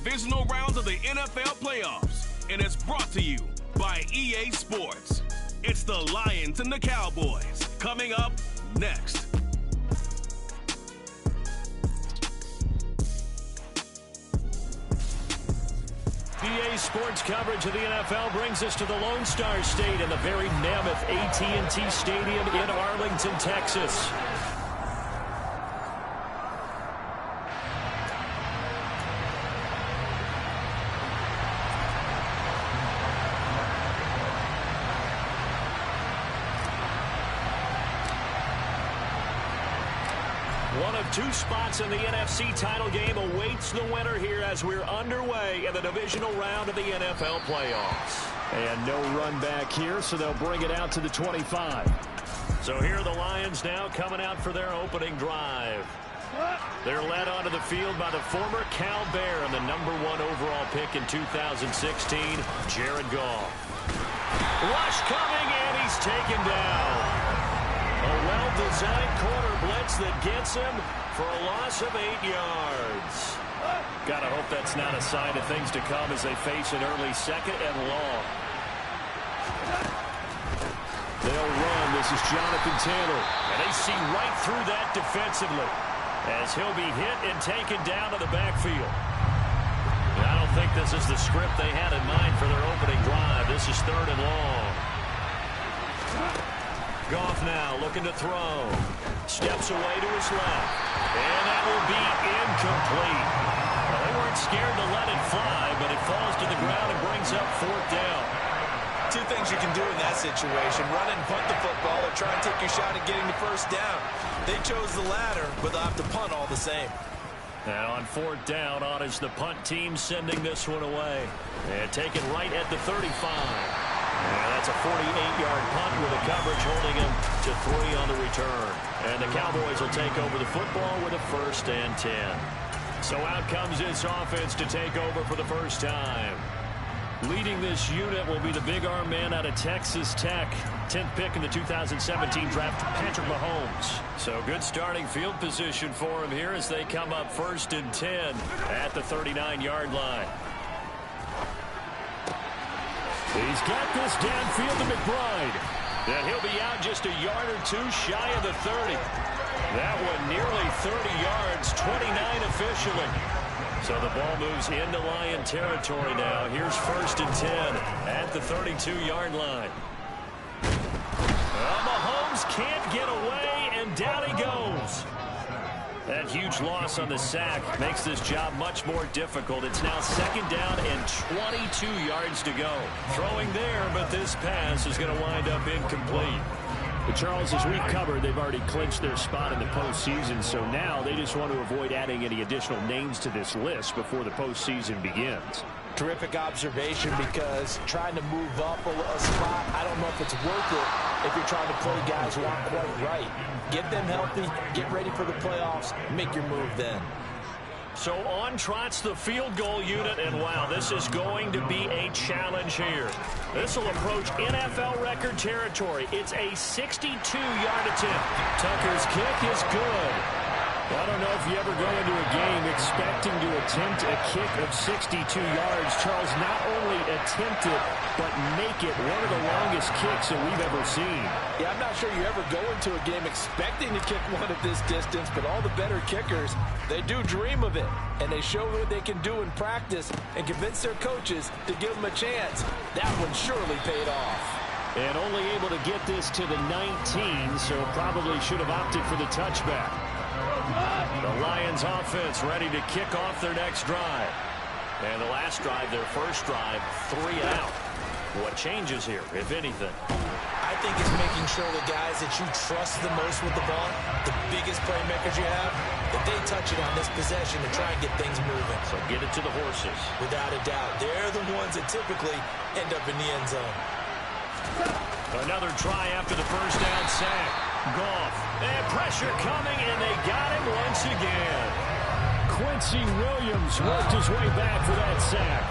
divisional rounds of the NFL playoffs, and it's brought to you by EA Sports. It's the Lions and the Cowboys coming up next. EA Sports coverage of the NFL brings us to the Lone Star State and the very mammoth AT&T Stadium in Arlington, Texas. One of two spots in the NFC title game awaits the winner here as we're underway in the divisional round of the NFL playoffs. And no run back here, so they'll bring it out to the 25. So here are the Lions now coming out for their opening drive. They're led onto the field by the former Cal Bear and the #1 overall pick in 2016, Jared Goff. Rush coming, and he's taken down. A well-designed corner blitz that gets him for a loss of 8 yards. Gotta hope that's not a sign of things to come as they face an early second and long. They'll run. This is Jonathan Taylor. And they see right through that defensively as he'll be hit and taken down to the backfield. I don't think this is the script they had in mind for their opening drive. This is 3rd and long. Goff now looking to throw. Steps away to his left. And that will be incomplete. Well, they weren't scared to let it fly, but it falls to the ground and brings up 4th down. Two things you can do in that situation: run and punt the football, or try and take your shot at getting the 1st down. They chose the latter, but they'll have to punt all the same. And on 4th down, on is the punt team sending this one away. And taken right at the 35. And that's a 48-yard punt with a coverage holding him to 3 on the return. And the Cowboys will take over the football with a 1st and 10. So out comes this offense to take over for the first time. Leading this unit will be the big arm man out of Texas Tech. 10th pick in the 2017 draft, Patrick Mahomes. So good starting field position for him here as they come up 1st and 10 at the 39-yard line. He's got this downfield to McBride. And he'll be out just a yard or two shy of the 30. That one nearly 30 yards, 29 officially. So the ball moves into Lion territory now. Here's 1st and 10 at the 32-yard line. Well, Mahomes can't get away, and down he goes. That huge loss on the sack makes this job much more difficult. It's now 2nd down and 22 yards to go. Throwing there, but this pass is going to wind up incomplete. But Charles, as we've covered, they've already clinched their spot in the postseason, so now they just want to avoid adding any additional names to this list before the postseason begins. Terrific observation, because trying to move up a spot, I don't know if it's worth it if you're trying to play guys who aren't quite right. Get them healthy, get ready for the playoffs, make your move then. So on trots the field goal unit, and wow, this is going to be a challenge here. This will approach NFL record territory. It's a 62-yard attempt. Tucker's kick is good. Well, I don't know if you ever go into a game expecting to attempt a kick of 62 yards. Charles, not only attempt it, but make it one of the longest kicks that we've ever seen. Yeah, I'm not sure you ever go into a game expecting to kick one at this distance, but all the better kickers, they do dream of it. And they show what they can do in practice and convince their coaches to give them a chance. That one surely paid off. And only able to get this to the 19, so probably should have opted for the touchback. The Lions offense ready to kick off their next drive. And the last drive, their first drive, 3 out. What changes here, if anything? I think it's making sure the guys that you trust the most with the ball, the biggest playmakers you have, that they touch it on this possession to try and get things moving. So get it to the horses. Without a doubt. They're the ones that typically end up in the end zone. Another try after the first down sack. Goff. And pressure coming, and they got him once again. Quincy Williams worked his way back for that sack.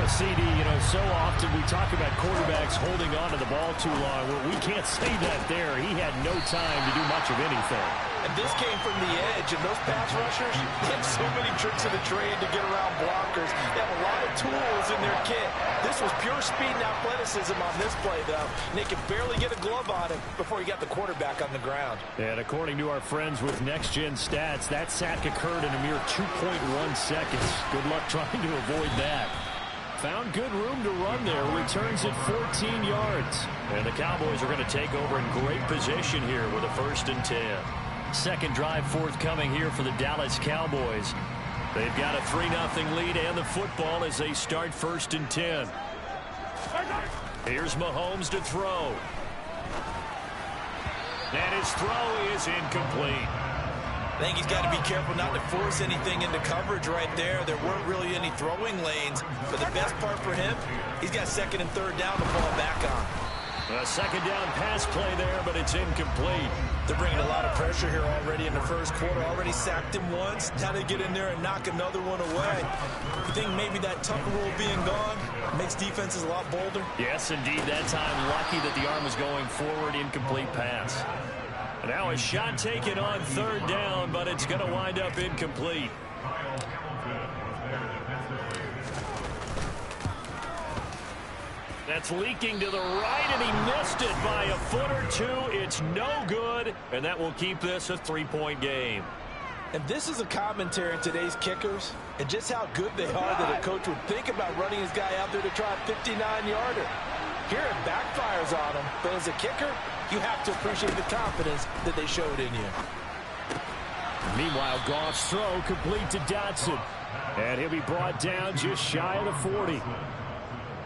A CD, so often we talk about quarterbacks holding on to the ball too long. Well, we can't say that there. He had no time to do much of anything. And this came from the edge, and those pass rushers, they have so many tricks of the trade to get around blockers. They have a lot of tools in their kit. This was pure speed and athleticism on this play, though. And they could barely get a glove on him before he got the quarterback on the ground. And according to our friends with Next Gen Stats, that sack occurred in a mere 2.1 seconds. Good luck trying to avoid that. Found good room to run there. Returns at 14 yards. And the Cowboys are going to take over in great position here with a 1st and 10. Second drive forthcoming here for the Dallas Cowboys. They've got a 3-0 lead and the football as they start 1st and 10. Here's Mahomes to throw. And his throw is incomplete. I think he's got to be careful not to force anything into coverage right there. There weren't really any throwing lanes. But the best part for him, he's got 2nd and 3rd down to fall back on. A 2nd down pass play there, but it's incomplete. They're bringing a lot of pressure here already in the 1st quarter. Already sacked him once. Now they get in there and knock another one away. You think maybe that Tucker rule being gone makes defenses a lot bolder? Yes, indeed. That time, lucky that the arm was going forward. Incomplete pass. Now a shot taken on 3rd down, but it's going to wind up incomplete. That's leaking to the right, and he missed it by a foot or two. It's no good, and that will keep this a 3-point game. And this is a commentary on today's kickers and just how good they are that a coach would think about running his guy out there to try a 59-yarder. Here it backfires on him, but as a kicker, you have to appreciate the confidence that they showed in you. Meanwhile, Goff's throw complete to Dotson. And he'll be brought down just shy of the 40.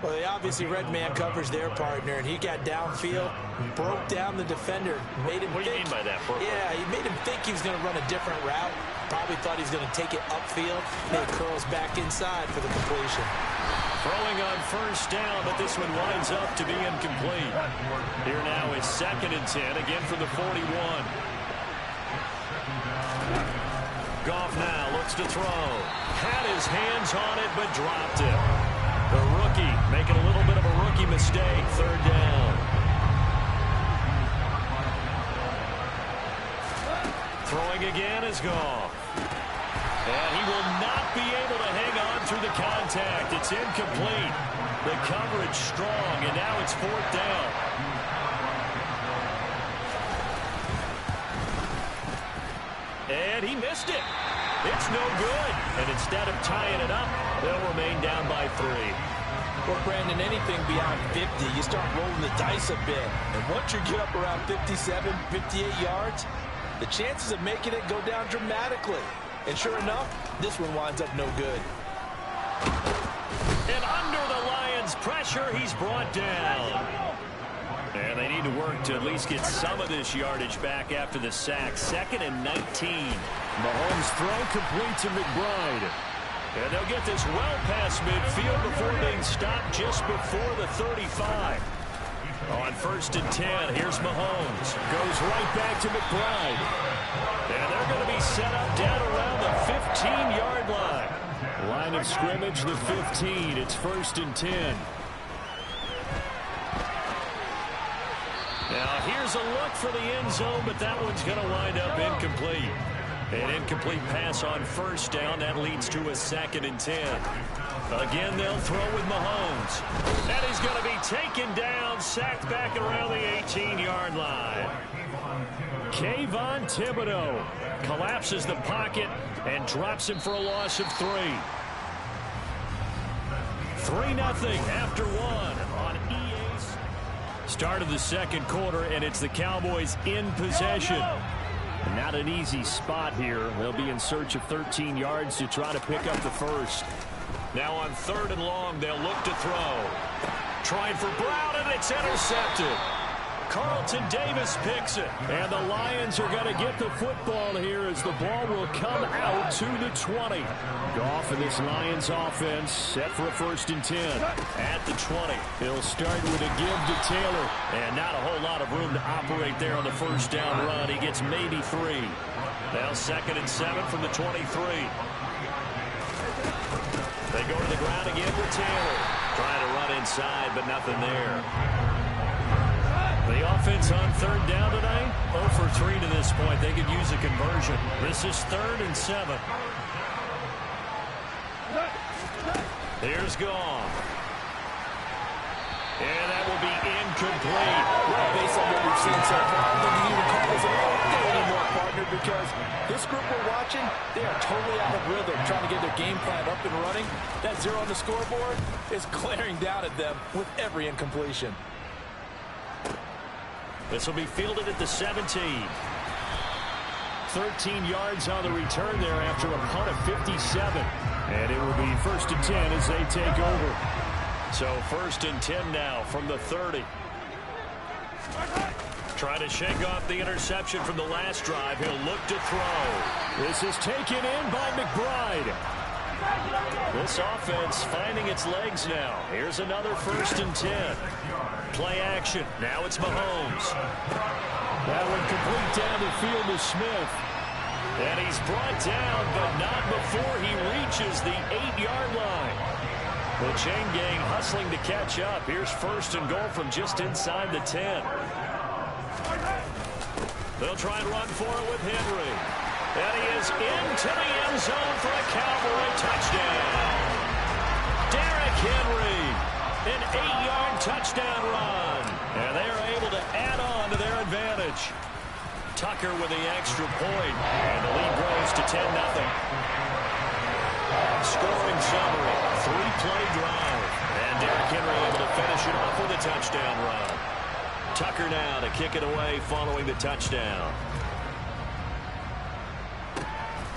Well, they obviously red man covers their partner, and he got downfield, broke down the defender, made him What do you mean by that, Brooklyn? Yeah, he made him think he was going to run a different route. Probably thought he was going to take it upfield, and it curls back inside for the completion. Throwing on 1st down, but this one winds up to be incomplete. Here now is 2nd and 10, again from the 41. Goff now looks to throw. Had his hands on it, but dropped it. The rookie making a little bit of a rookie mistake. 3rd down. Throwing again is Goff. And he will not be able to hang on through the contact. It's incomplete. The coverage strong, and now it's 4th down. And he missed it. It's no good. And instead of tying it up, they'll remain down by 3. Well, Brandon, anything beyond 50, you start rolling the dice a bit. And once you get up around 57, 58 yards, the chances of making it go down dramatically. And sure enough, this one winds up no good. And under the Lions' pressure, he's brought down. And they need to work to at least get some of this yardage back after the sack. 2nd and 19. Mahomes' throw complete to McBride. And they'll get this well past midfield before being stopped just before the 35. On 1st and 10, here's Mahomes. Goes right back to McBride. And they're going to be set up down around the 15-yard line. Line of scrimmage, the 15. It's 1st and 10. Now, here's a look for the end zone, but that one's going to wind up incomplete. An incomplete pass on 1st down. That leads to a 2nd and 10. Again, they'll throw with Mahomes. And he's going to be taken down, sacked back around the 18-yard line. Kayvon Thibodeaux collapses the pocket and drops him for a loss of 3. 3-0 after 1 on EA's. Start of the 2nd quarter, and it's the Cowboys in possession. Not an easy spot here. They'll be in search of 13 yards to try to pick up the 1st. Now on 3rd and long, they'll look to throw. Trying for Brown, and it's intercepted. Carlton Davis picks it. And the Lions are going to get the football here as the ball will come out to the 20. Goff and this Lions offense set for a 1st and 10. At the 20, he'll start with a give to Taylor. And not a whole lot of room to operate there on the 1st down run. He gets maybe 3. Now 2nd and 7 from the 23. They go to the ground again with Taylor. Trying to run inside, but nothing there. The offense on third down tonight, 0 for 3 to this point. They could use a conversion. This is 3rd and 7. Here's Goff. And that will be incomplete. Well, based on what we've seen so far, I don't think you even call this an all day anymore, partner, because this group we're watching, they are totally out of rhythm, trying to get their game plan up and running. That 0 on the scoreboard is glaring down at them with every incompletion. This will be fielded at the 17. 13 yards on the return there after a punt of 57. And it will be 1st and 10 as they take over. So 1st and 10 now from the 30. Trying to shake off the interception from the last drive. He'll look to throw. This is taken in by McBride. This offense finding its legs now. Here's another 1st and 10. Play action. Now it's Mahomes. That one complete down the field to Smith. And he's brought down, but not before he reaches the 8-yard line. The chain gang hustling to catch up. Here's 1st and goal from just inside the 10. They'll try and run for it with Henry. And he is into the end zone for a Cowboy touchdown. Derrick Henry, an 8-yard touchdown run. And they are able to add on to their advantage. Tucker with the extra point. And the lead grows to 10-0. Scoring summary, 3-play drive. And Derrick Henry able to finish it off with a touchdown run. Tucker now to kick it away following the touchdown.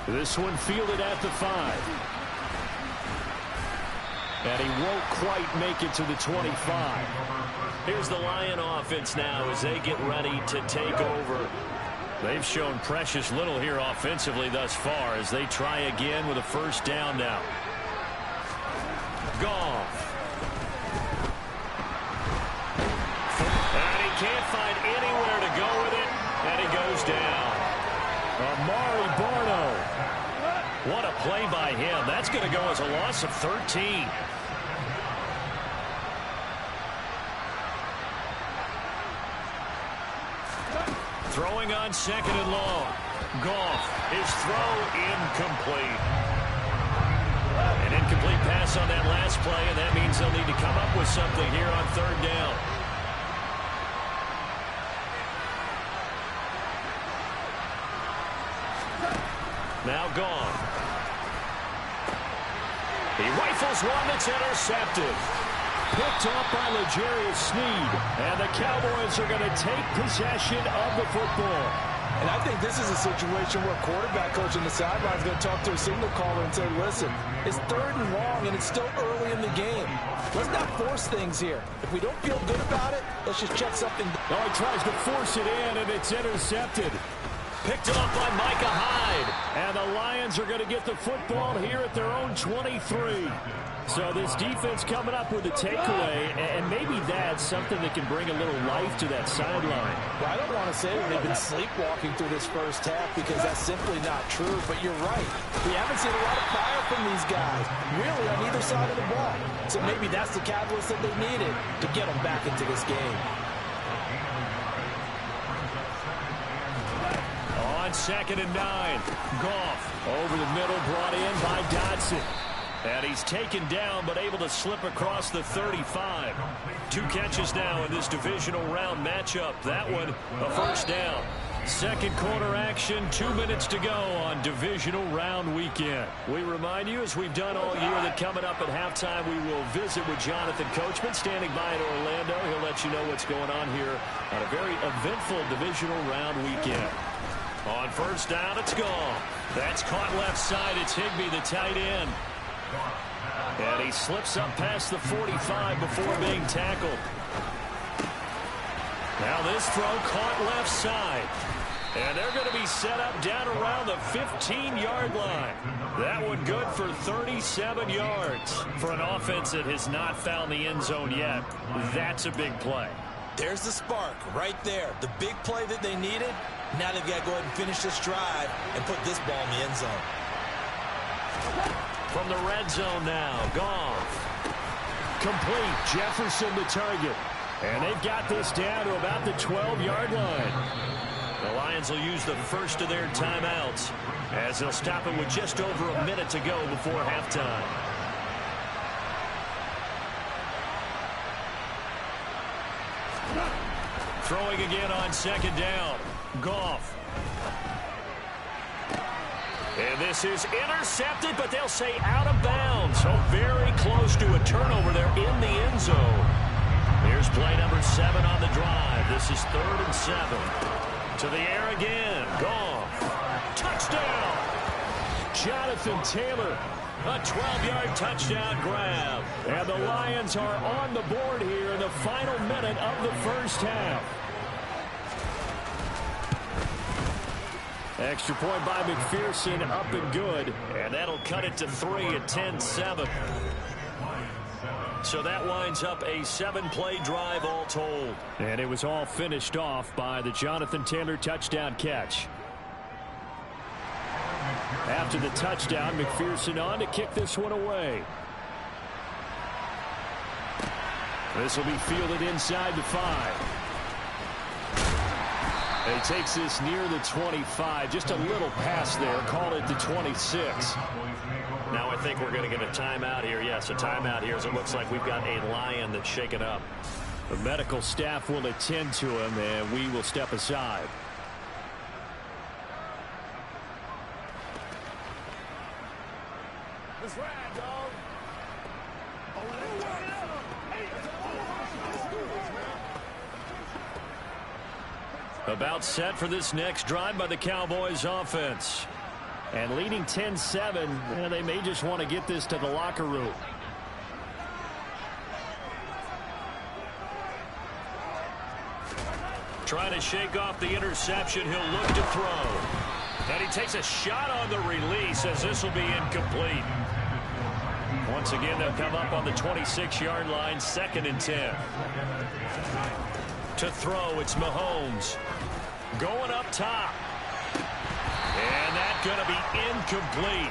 This one fielded at the 5. And he won't quite make it to the 25. Here's the Lion offense now as they get ready to take over. They've shown precious little here offensively thus far as they try again with a 1st down now. Goff. And he can't find anywhere to go with it, and he goes down. Amari Barno. What a play by him. That's going to go as a loss of 13. Throwing on 2nd and long. Goff, his throw incomplete. An incomplete pass on that last play, and that means they'll need to come up with something here on 3rd down. Now Goff. He rifles one that's intercepted. Picked off by L'Jarius Sneed. And the Cowboys are going to take possession of the football. And I think this is a situation where quarterback coach on the sideline is going to talk to a signal caller and say, listen, it's 3rd and long and it's still early in the game. Let's not force things here. If we don't feel good about it, let's just check something. Oh, he tries to force it in, and it's intercepted. Picked off by Micah Hyde. And the Lions are going to get the football here at their own 23. So this defense coming up with a takeaway, and maybe that's something that can bring a little life to that sideline. Well, I don't want to say that they've been sleepwalking through this 1st half because that's simply not true, but you're right. We haven't seen a lot of fire from these guys, really on either side of the ball. So maybe that's the catalyst that they needed to get them back into this game. On 2nd and 9, Goff over the middle, brought in by Dodson. And he's taken down, but able to slip across the 35. 2 catches now in this divisional round matchup. That one, a 1st down. 2nd quarter action, 2 minutes to go on divisional round weekend. We remind you, as we've done all year, that coming up at halftime, we will visit with Jonathan Coachman, standing by in Orlando. He'll let you know what's going on here on a very eventful divisional round weekend. On 1st down, it's gone. That's caught left side. It's Higbee, the tight end. And he slips up past the 45 before being tackled. Now this throw caught left side. And they're going to be set up down around the 15-yard line. That one good for 37 yards. For an offense that has not found the end zone yet, that's a big play. There's the spark right there. The big play that they needed. Now they've got to go ahead and finish this drive and put this ball in the end zone. From the red zone now, Goff. Complete. Jefferson the target. And they've got this down to about the 12-yard line. The Lions will use the first of their timeouts as they'll stop it with just over a minute to go before halftime. Throwing again on second down. Goff. And this is intercepted, but they'll say out of bounds. So very close to a turnover there in the end zone. Here's play number 7 on the drive. This is 3rd and 7. To the air again. Goff. Touchdown. Jonathan Taylor. A 12-yard touchdown grab. And the Lions are on the board here in the final minute of the first half. Extra point by McPherson, up and good. And that'll cut it to 3 at 10-7. So that winds up a 7-play drive all told. And it was all finished off by the Jonathan Taylor touchdown catch. After the touchdown, McPherson on to kick this one away. This will be fielded inside the 5. He takes this near the 25. Just a little pass there. Call it the 26. Now I think we're going to get a timeout here. Yes, a timeout here as it looks like we've got a Lion that's shaken up. The medical staff will attend to him, and we will step aside. About set for this next drive by the Cowboys offense. And leading 10-7, they may just want to get this to the locker room. Trying to shake off the interception. He'll look to throw. And he takes a shot on the release as this will be incomplete. Once again, they'll come up on the 26-yard line, 2nd and 10. To throw, it's Mahomes. Going up top. And that's going to be incomplete.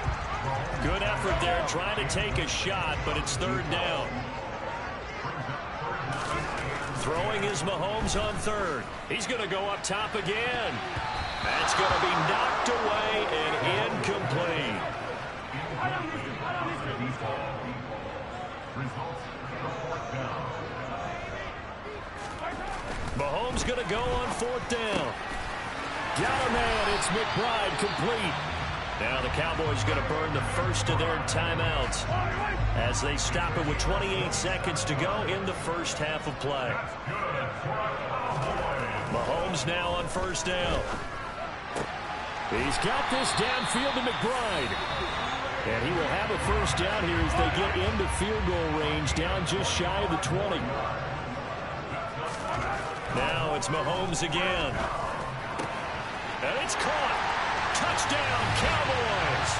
Good effort there trying to take a shot, but it's 3rd down. Throwing is Mahomes on 3rd. He's going to go up top again. That's going to be knocked away and incomplete. Mahomes going to go on 4th down. Got a man. It's McBride complete. Now the Cowboys going to burn the first of their timeouts as they stop it with 28 seconds to go in the first half of play. Mahomes now on 1st down. He's got this downfield to McBride. And he will have a 1st down here as they get into field goal range down just shy of the 20. Now it's Mahomes again. And it's caught. Touchdown, Cowboys.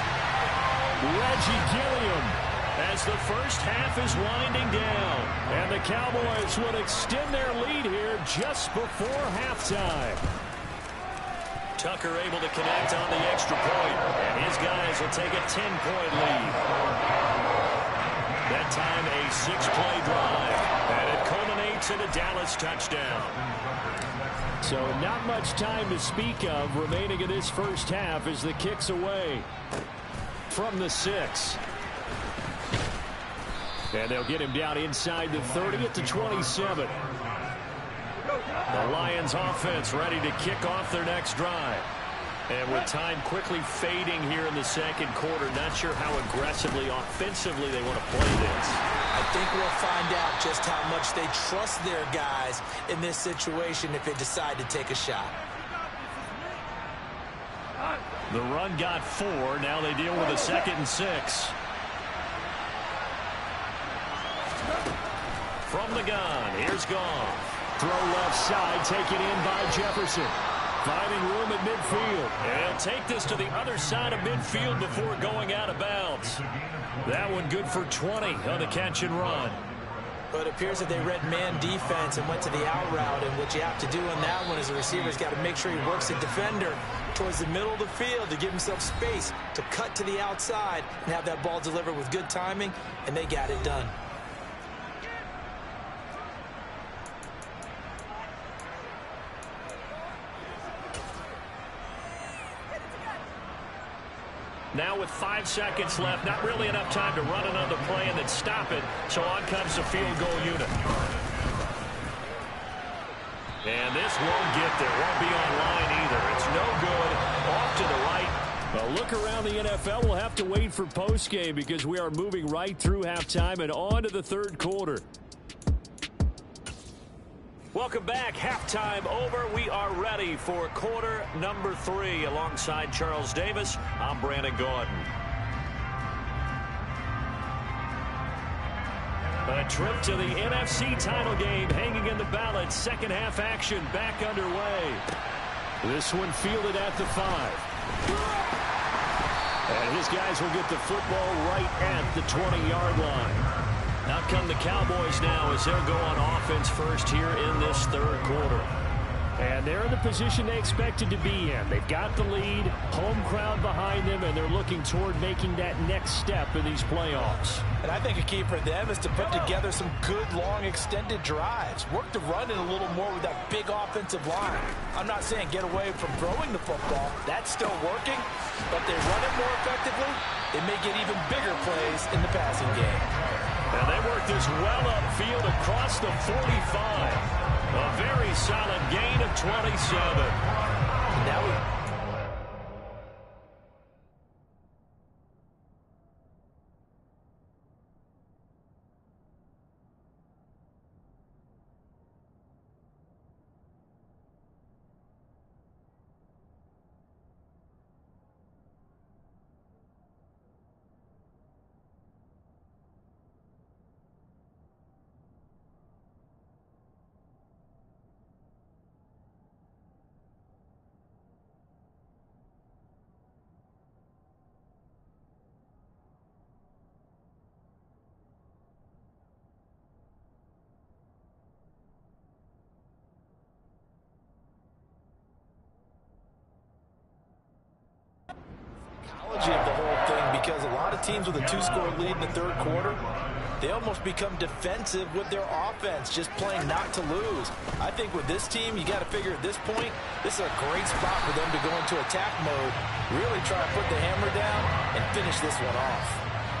Reggie Gilliam as the first half is winding down. And the Cowboys would extend their lead here just before halftime. Tucker able to connect on the extra point. And his guys will take a 10-point lead. That time a 6-play drive. And it culminates in a Dallas touchdown. So not much time to speak of remaining in this first half as the kick's away from the 6. And they'll get him down inside the 30 at the 27. The Lions offense ready to kick off their next drive. And with time quickly fading here in the second quarter, not sure how aggressively, offensively they want to play this. I think we'll find out just how much they trust their guys in this situation if they decide to take a shot. The run got 4. Now they deal with a 2nd and 6. From the gun, here's Goff. Throw left side, taken in by Jefferson. Finding room at midfield. And he'll take this to the other side of midfield before going out of bounds. That one good for 20 on the catch and run. But it appears that they read man defense and went to the out route. And what you have to do on that one is the receiver's got to make sure he works the defender towards the middle of the field to give himself space to cut to the outside and have that ball delivered with good timing. And they got it done. Now with 5 seconds left, not really enough time to run another play and then stop it. So on comes the field goal unit. And this won't get there. Won't be online either. It's no good. Off to the right. A look around the NFL. We'll have to wait for postgame because we are moving right through halftime and on to the third quarter. Welcome back. Halftime over. We are ready for quarter number 3. Alongside Charles Davis, I'm Brandon Gaudin. A trip to the NFC title game hanging in the balance. Second half action back underway. This one fielded at the 5. And his guys will get the football right at the 20-yard line. Out come the Cowboys now as they'll go on offense first here in this third quarter. And they're in the position they expected to be in. They've got the lead, home crowd behind them, and they're looking toward making that next step in these playoffs. And I think a key for them is to put together some good, long, extended drives. Work the run in a little more with that big offensive line. I'm not saying get away from throwing the football. That's still working. But they run it more effectively, they may get even bigger plays in the passing game. And they work this well upfield across the 45. A very solid gain of 27. Now of the whole thing, because a lot of teams with a 2-score lead in the third quarter, they almost become defensive with their offense, just playing not to lose. I think with this team, you got to figure at this point, this is a great spot for them to go into attack mode, really try to put the hammer down and finish this one off.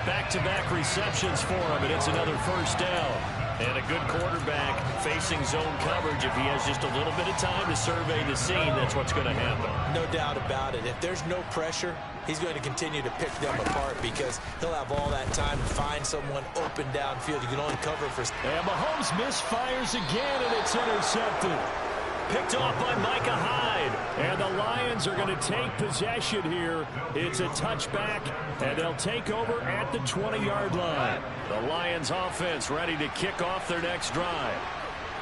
Back-to-back receptions for him, and it's another first down. And a good quarterback facing zone coverage. If he has just a little bit of time to survey the scene, that's what's going to happen. No doubt about it. If there's no pressure, he's going to continue to pick them apart because he'll have all that time to find someone open downfield. You can only cover for... And Mahomes misfires again, and it's intercepted. Picked off by Micah Hyde. And the Lions are going to take possession here. It's a touchback, and they'll take over at the 20-yard line. The Lions offense ready to kick off their next drive.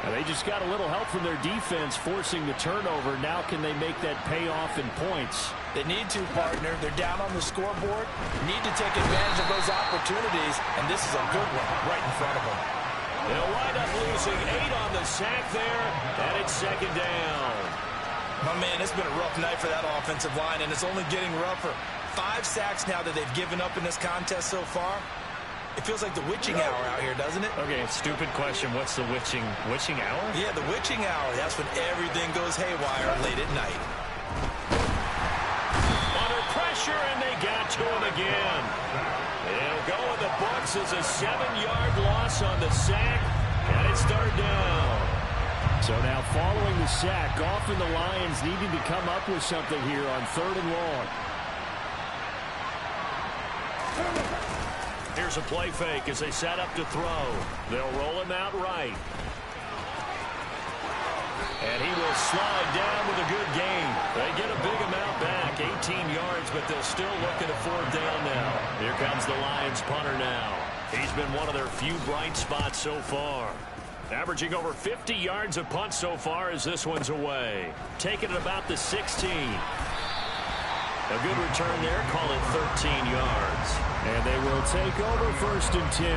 And they just got a little help from their defense forcing the turnover. Now can they make that pay off in points? They need to, partner. They're down on the scoreboard. Need to take advantage of those opportunities, and this is a good one right in front of them. They'll wind up losing 8 on the sack there, and it's second down. My man, it's been a rough night for that offensive line, and it's only getting rougher. 5 sacks now that they've given up in this contest so far. It feels like the witching hour out here, doesn't it? Okay, stupid question. What's the witching hour? Yeah, the witching hour. That's when everything goes haywire late at night. Under pressure, and they got to him again. It'll go in the books as a 7-yard loss on the sack, and it's third down. So now following the sack, often the Lions needing to come up with something here on 3rd and long. Here's a play fake as they set up to throw. They'll roll him out right. And he will slide down with a good gain. They get a big amount back, 18 yards, but they'll still look at a 4th down now. Here comes the Lions punter now. He's been one of their few bright spots so far. Averaging over 50 yards of punt so far as this one's away. Taking it about the 16. A good return there, call it 13 yards. And they will take over 1st and 10.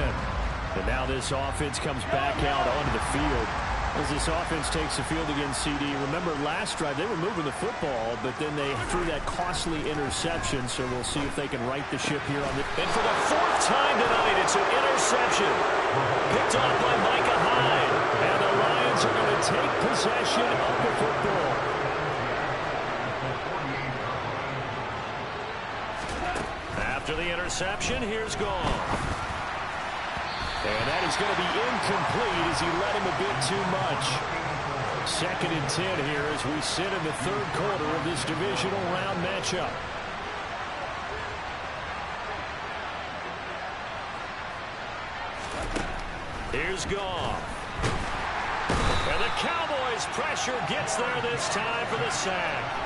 And now this offense comes back out onto the field. As this offense takes the field against CD. Remember last drive, they were moving the football, but then they threw that costly interception. So we'll see if they can right the ship here on the... And for the 4th time tonight, it's an interception. Picked off by Micah Hyde. And the Lions are going to take possession of the football. After the interception, here's Goff. And that is going to be incomplete as he led him a bit too much. 2nd and 10 here as we sit in the 3rd quarter of this divisional round matchup. Here's Goff. And the Cowboys' pressure gets there this time for the sack.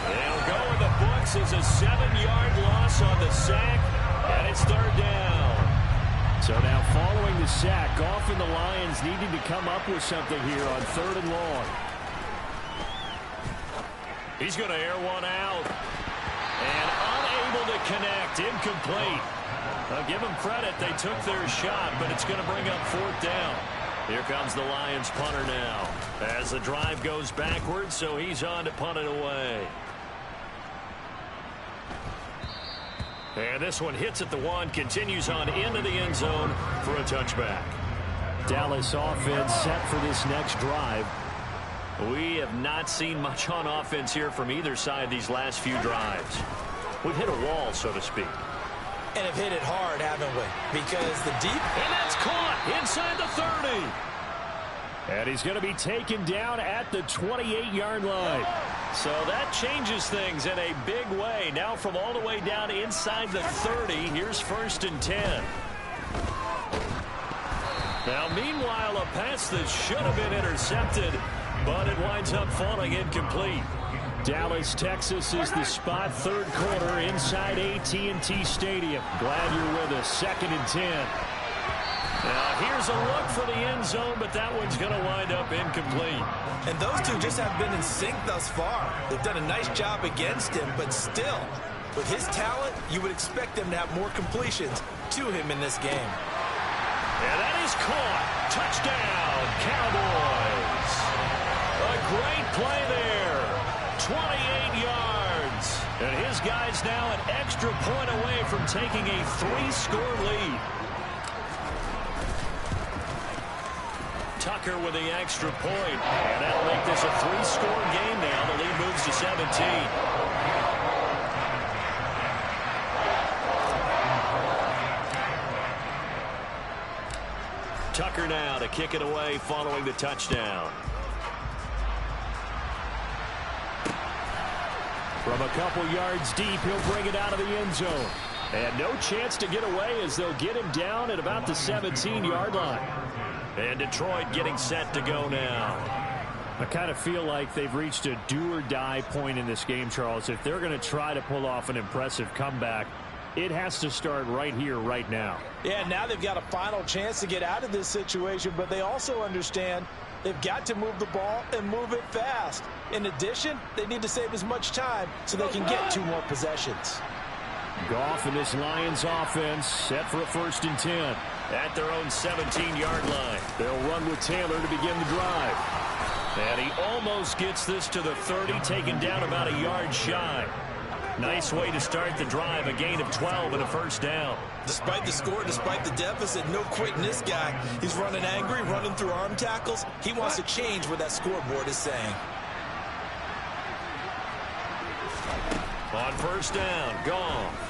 They'll go in the books as a 7-yard loss on the sack, and it's 3rd down. So now following the sack, Goff and the Lions needing to come up with something here on 3rd and long. He's going to air one out. And unable to connect, incomplete. I'll give them credit, they took their shot, but it's going to bring up 4th down. Here comes the Lions punter now. As the drive goes backwards, so he's on to punt it away. And this one hits at the 1, continues on into the end zone for a touchback. Dallas offense set for this next drive. We have not seen much on offense here from either side these last few drives. We've hit a wall, so to speak. And have hit it hard, haven't we? Because the deep... And that's caught inside the 30. And he's going to be taken down at the 28-yard line. So that changes things in a big way. Now from all the way down inside the 30, here's 1st and 10. Now, meanwhile, a pass that should have been intercepted, but it winds up falling incomplete. Dallas, Texas is the spot, 3rd quarter inside AT&T Stadium. Glad you're with us. 2nd and 10. Now, here's a look for the end zone, but that one's going to wind up incomplete. And those two just have been in sync thus far. They've done a nice job against him, but still, with his talent, you would expect them to have more completions to him in this game. And that is caught. Touchdown, Cowboys. A great play there. 28 yards. And his guys now an extra point away from taking a 3-score lead. Tucker with the extra point. And that'll make this a 3-score game now. The lead moves to 17. Tucker now to kick it away following the touchdown. From a couple yards deep, he'll bring it out of the end zone. And no chance to get away as they'll get him down at about the 17-yard line. And Detroit getting set to go now. I kind of feel like they've reached a do-or-die point in this game, Charles. If they're going to try to pull off an impressive comeback, it has to start right here, right now. Yeah, now they've got a final chance to get out of this situation, but they also understand they've got to move the ball and move it fast. In addition, they need to save as much time so they can get 2 more possessions. Goff and this Lions offense set for a 1st and 10 at their own 17-yard line. They'll run with Taylor to begin the drive. And he almost gets this to the 30, taken down about a yard shy. Nice way to start the drive, a gain of 12 and a 1st down. Despite the score, despite the deficit, no quitting this guy. He's running angry, running through arm tackles. He wants to change what that scoreboard is saying. On 1st down, Goff.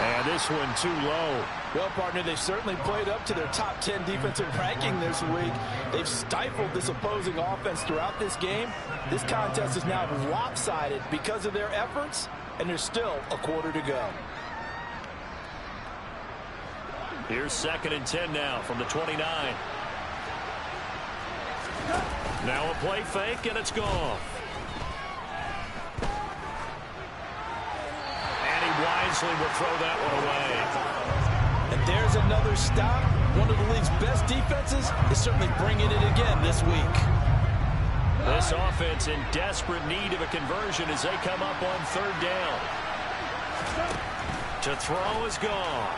And this one too low. Well, partner, they've certainly played up to their top 10 defensive ranking this week. They've stifled this opposing offense throughout this game. This contest is now lopsided because of their efforts, and there's still a quarter to go. Here's 2nd and 10 now from the 29. Now a play fake, and it's Goff. And he wisely will throw that one away. And there's another stop. One of the league's best defenses is certainly bringing it again this week. This offense in desperate need of a conversion as they come up on 3rd down. To throw is Goff.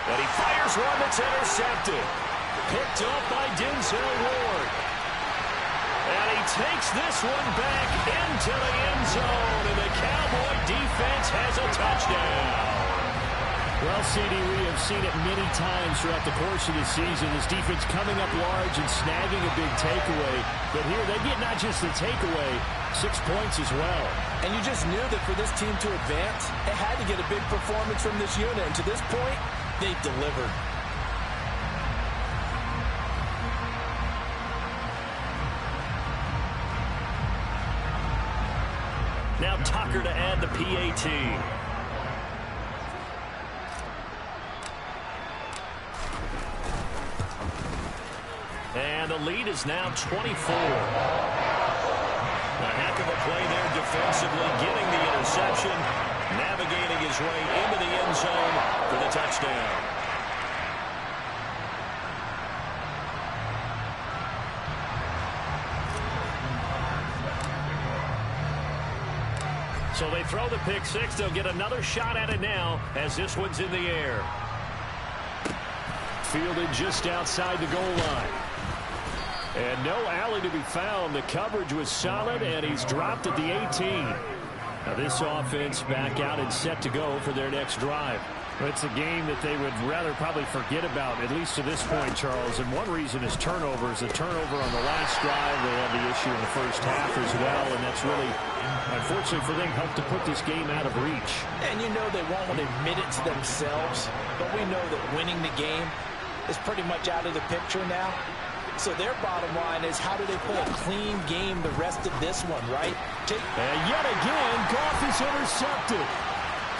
And he fires one that's intercepted. Picked up by Denzel Ward. And he takes this one back into the end zone. And the Cowboy defense has a touchdown. Well, CD, we have seen it many times throughout the course of the season. This defense coming up large and snagging a big takeaway. But here they get not just the takeaway, 6 points as well. And you just knew that for this team to advance, it had to get a big performance from this unit. And to this point, they've delivered. Now Tucker to add the PAT. And the lead is now 24. A heck of a play there defensively, getting the interception, navigating his way into the end zone for the touchdown. So they throw the pick six. They'll get another shot at it now as this one's in the air. Fielded just outside the goal line. And no alley to be found. The coverage was solid, and he's dropped at the 18. Now this offense back out and set to go for their next drive. It's a game that they would rather probably forget about, at least to this point, Charles. And one reason is turnovers. A turnover on the last drive. They had the issue in the first half as well, and that's really, unfortunately for them, helped to put this game out of reach. And you know they won't admit it to themselves, but we know that winning the game is pretty much out of the picture now. So their bottom line is, how do they play a clean game the rest of this one, right? And yet again, Goff is intercepted.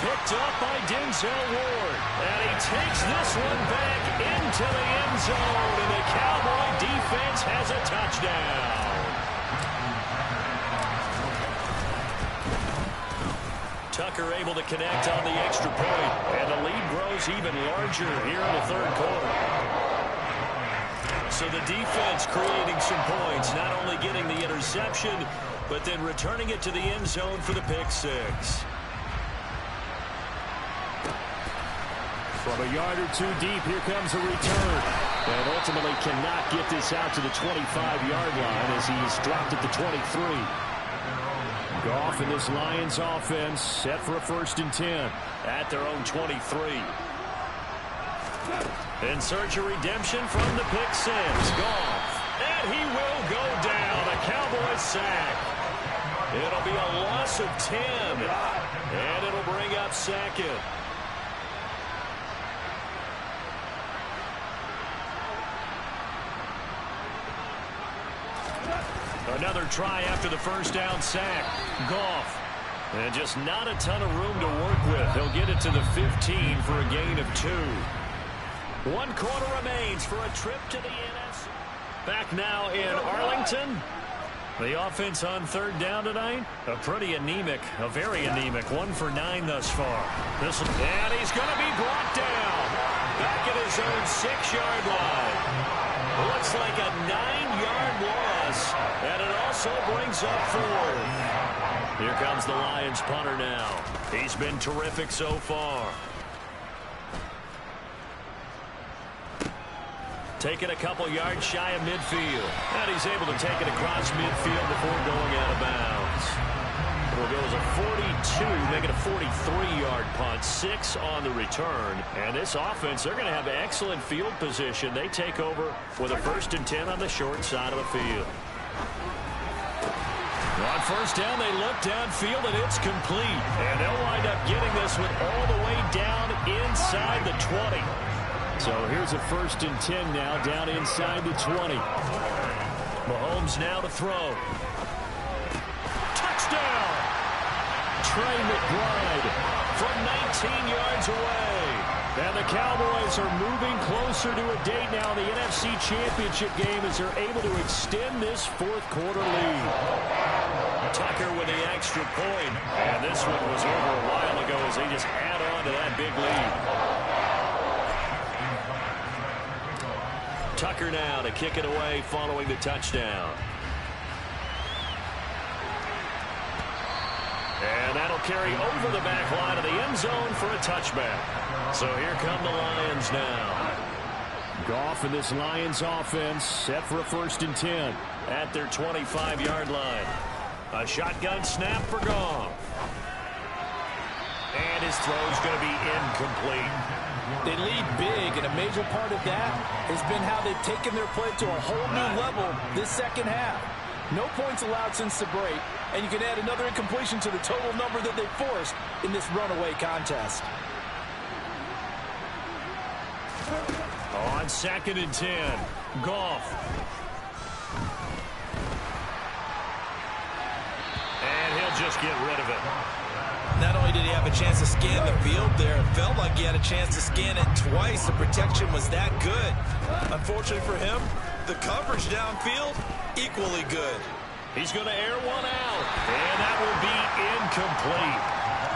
Picked up by Denzel Ward. And he takes this one back into the end zone. And the Cowboy defense has a touchdown. Tucker able to connect on the extra point. And the lead grows even larger here in the third quarter. So the defense creating some points, not only getting the interception, but then returning it to the end zone for the pick six. From a yard or two deep, here comes a return. And ultimately cannot get this out to the 25-yard line as he's dropped at the 23. Goff and this Lions offense set for a 1st and 10 at their own 23. In search of redemption from the pick six. Goff. And he will go down. A Cowboys sack. It'll be a loss of 10. And it'll bring up second. Another try after the first down sack. Goff. And just not a ton of room to work with. He'll get it to the 15 for a gain of 2. 1 quarter remains for a trip to the NFC. Back now in Arlington. The offense on 3rd down tonight. A pretty anemic, a very anemic. 1 for 9 thus far. And he's going to be brought down. Back at his own 6-yard line. Looks like a 9-yard loss. And it also brings up 4th. Here comes the Lions punter now. He's been terrific so far. Taking a couple yards shy of midfield. And he's able to take it across midfield before going out of bounds. It'll go as a 42, make it a 43-yard punt. 6 on the return. And this offense, they're going to have excellent field position. They take over with a 1st and 10 on the short side of the field. On 1st down, they look downfield, and it's complete. And they'll wind up getting this one all the way down inside the 20. So here's a 1st and 10 now, down inside the 20. Mahomes now to throw. Touchdown! Trey McBride from 19 yards away. And the Cowboys are moving closer to a date now in the NFC Championship game as they're able to extend this 4th quarter lead. Tucker with the extra point. And this one was over a while ago as they just add on to that big lead. Tucker now to kick it away following the touchdown. And that'll carry over the back line of the end zone for a touchback. So here come the Lions now. Goff and this Lions offense set for a 1st and 10 at their 25-yard line. A shotgun snap for Goff. And his throw's going to be incomplete. They lead big, and a major part of that has been how they've taken their play to a whole new level this second half. No points allowed since the break, and you can add another incompletion to the total number that they forced in this runaway contest. On 2nd and 10, Goff. And he'll just get rid of it. Not only did he have a chance to scan the field there, it felt like he had a chance to scan it twice. The protection was that good. Unfortunately for him, the coverage downfield, equally good. He's going to air one out, and that will be incomplete.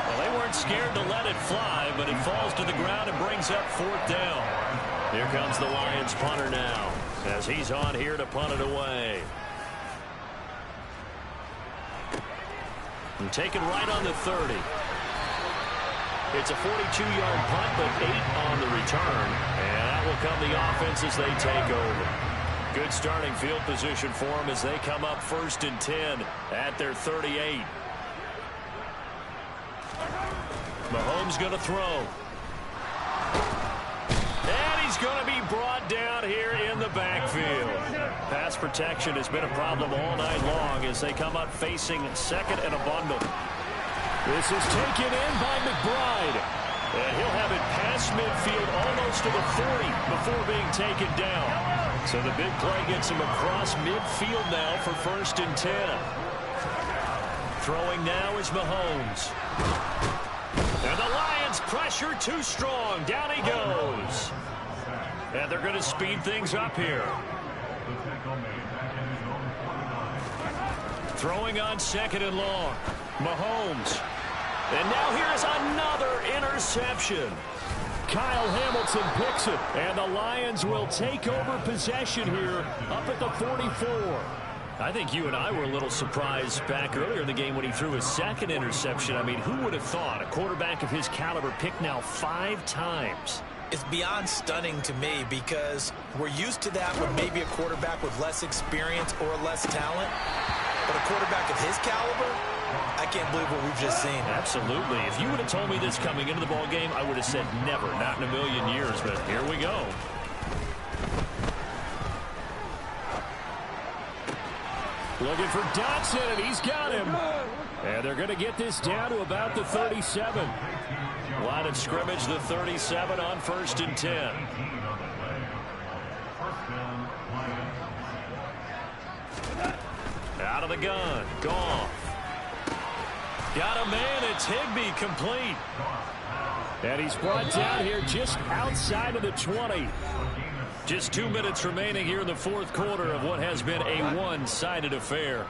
Well, they weren't scared to let it fly, but it falls to the ground and brings up 4th down. Here comes the Lions punter now, as he's on here to punt it away. And taken right on the 30. It's a 42-yard punt, but 8 on the return. And that will come the offense as they take over. Good starting field position for them as they come up 1st and 10 at their 38. Mahomes going to throw. And he's going to be brought down here in the backfield. Pass protection has been a problem all night long as they come up facing 2nd and a bundle. This is taken in by McBride. And he'll have it past midfield almost to the 40 before being taken down. So the big play gets him across midfield now for 1st and 10. Throwing now is Mahomes. And the Lions pressure too strong. Down he goes. And they're going to speed things up here. Throwing on 2nd and long. Mahomes. And now here's another interception. Kyle Hamilton picks it. And the Lions will take over possession here up at the 44. I think you and I were a little surprised back earlier in the game when he threw his 2nd interception. I mean, who would have thought a quarterback of his caliber picked now 5 times? It's beyond stunning to me because we're used to that with maybe a quarterback with less experience or less talent. But a quarterback of his caliber, I can't believe what we've just seen. Absolutely. If you would have told me this coming into the ball game, I would have said never, not in a million years. But here we go. Looking for Dotson, and he's got him. And they're going to get this down to about the 37. Line of scrimmage, the 37 on 1st and 10. Out of the gun. Goff. Got a man. It's Higbee complete. And he's brought down here just outside of the 20. Just 2 minutes remaining here in the 4th quarter of what has been a one-sided affair.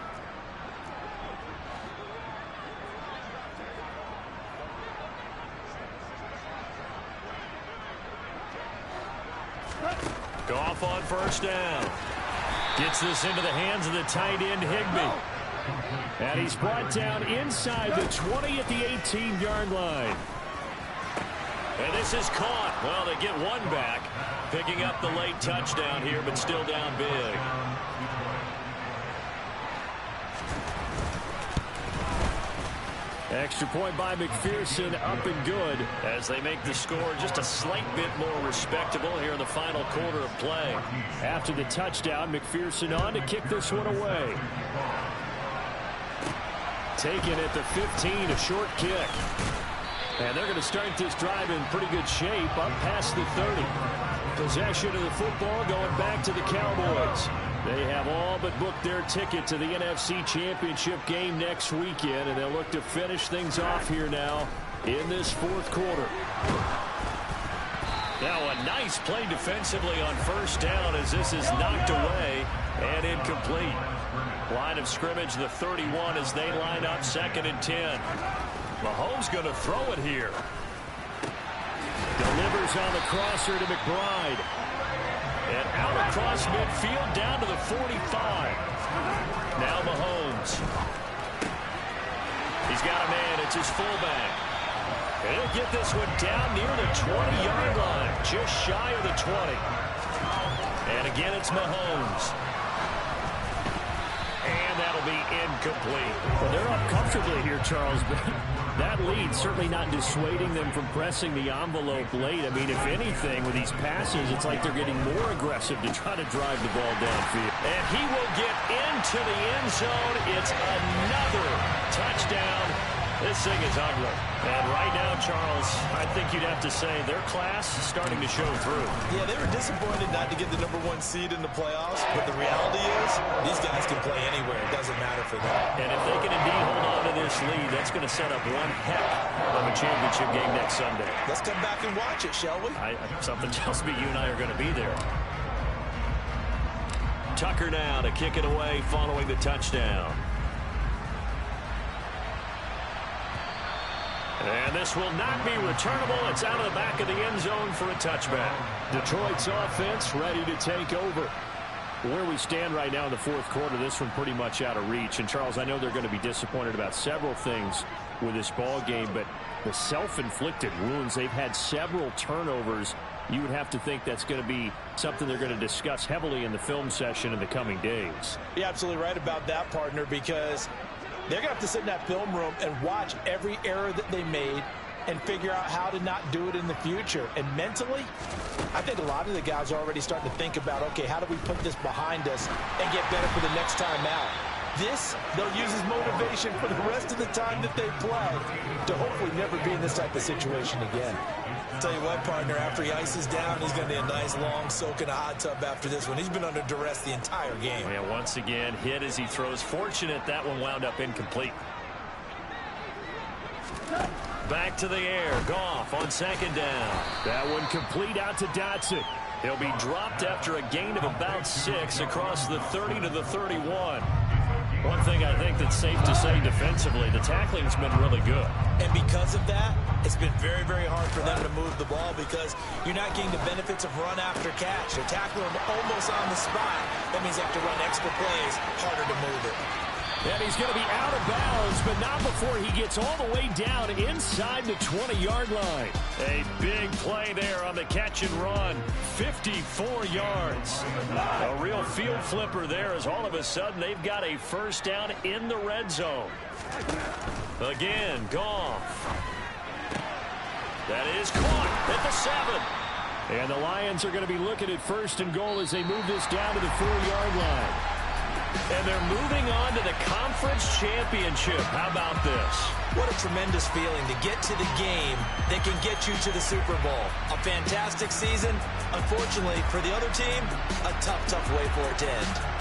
Goff on 1st down. Gets this into the hands of the tight end, Higbee. And he's brought down inside the 20 at the 18-yard line. And this is caught. Well, they get one back. Picking up the late touchdown here, but still down big. Extra point by McPherson, up and good as they make the score just a slight bit more respectable here in the final quarter of play. After the touchdown, McPherson on to kick this one away. Taken at the 15, a short kick. And they're going to start this drive in pretty good shape up past the 30. Possession of the football going back to the Cowboys. They have all but booked their ticket to the NFC Championship game next weekend, and they'll look to finish things off here now in this 4th quarter. Now a nice play defensively on 1st down as this is knocked away and incomplete. Line of scrimmage, the 31 as they line up 2nd and 10. Mahomes going to throw it here. Delivers on the crosser to McBride. And out across midfield down to the 45. Now Mahomes. He's got a man. It's his fullback. And he'll get this one down near the 20-yard line. Just shy of the 20. And again, it's Mahomes. And that'll be incomplete. Well, they're up comfortably here, Charles. But that lead certainly not dissuading them from pressing the envelope late. I mean, if anything, with these passes, it's like they're getting more aggressive to try to drive the ball downfield. And he will get into the end zone. It's another touchdown. This thing is ugly. And right now, Charles, I think you'd have to say their class is starting to show through. Yeah, they were disappointed not to get the #1 seed in the playoffs, but the reality is these guys can play anywhere. It doesn't matter for them. And if they can indeed hold on to this lead, that's going to set up one heck of a championship game next Sunday. Let's come back and watch it, shall we? Something tells me you and I are going to be there. Tucker now to kick it away following the touchdown. And this will not be returnable. It's out of the back of the end zone for a touchback. Detroit's offense ready to take over. Where we stand right now in the fourth quarter, this one pretty much out of reach. And, Charles, I know they're going to be disappointed about several things with this ball game, but the self-inflicted wounds, they've had several turnovers. You would have to think that's going to be something they're going to discuss heavily in the film session in the coming days. You're absolutely right about that, partner, because they're going to have to sit in that film room and watch every error that they made and figure out how to not do it in the future. And mentally, I think a lot of the guys are already starting to think about, okay, how do we put this behind us and get better for the next time out? This, they'll use as motivation for the rest of the time that they play to hopefully never be in this type of situation again. I'll tell you what, partner, after he ices down, he's going to need a nice long soak in a hot tub after this one. He's been under duress the entire game. Yeah, once again, hit as he throws. Fortunate that one wound up incomplete. Back to the air. Goff on second down. That one complete out to Dotson. He'll be dropped after a gain of about 6 across the 30 to the 31. One thing I think that's safe to say defensively, the tackling's been really good. And because of that, it's been very, very hard for them to move the ball because you're not getting the benefits of run after catch. They're tackling them almost on the spot. That means they have to run extra plays, harder to move it. And he's going to be out of bounds, but not before he gets all the way down inside the 20-yard line. A big play there on the catch and run. 54 yards. A real field flipper there as all of a sudden they've got a first down in the red zone. Again, Goff. That is caught at the 7. And the Lions are going to be looking at first and goal as they move this down to the 4-yard line. And they're moving on to the conference championship. How about this? What a tremendous feeling to get to the game that can get you to the Super Bowl. A fantastic season. Unfortunately, for the other team, a tough, tough way for it to end.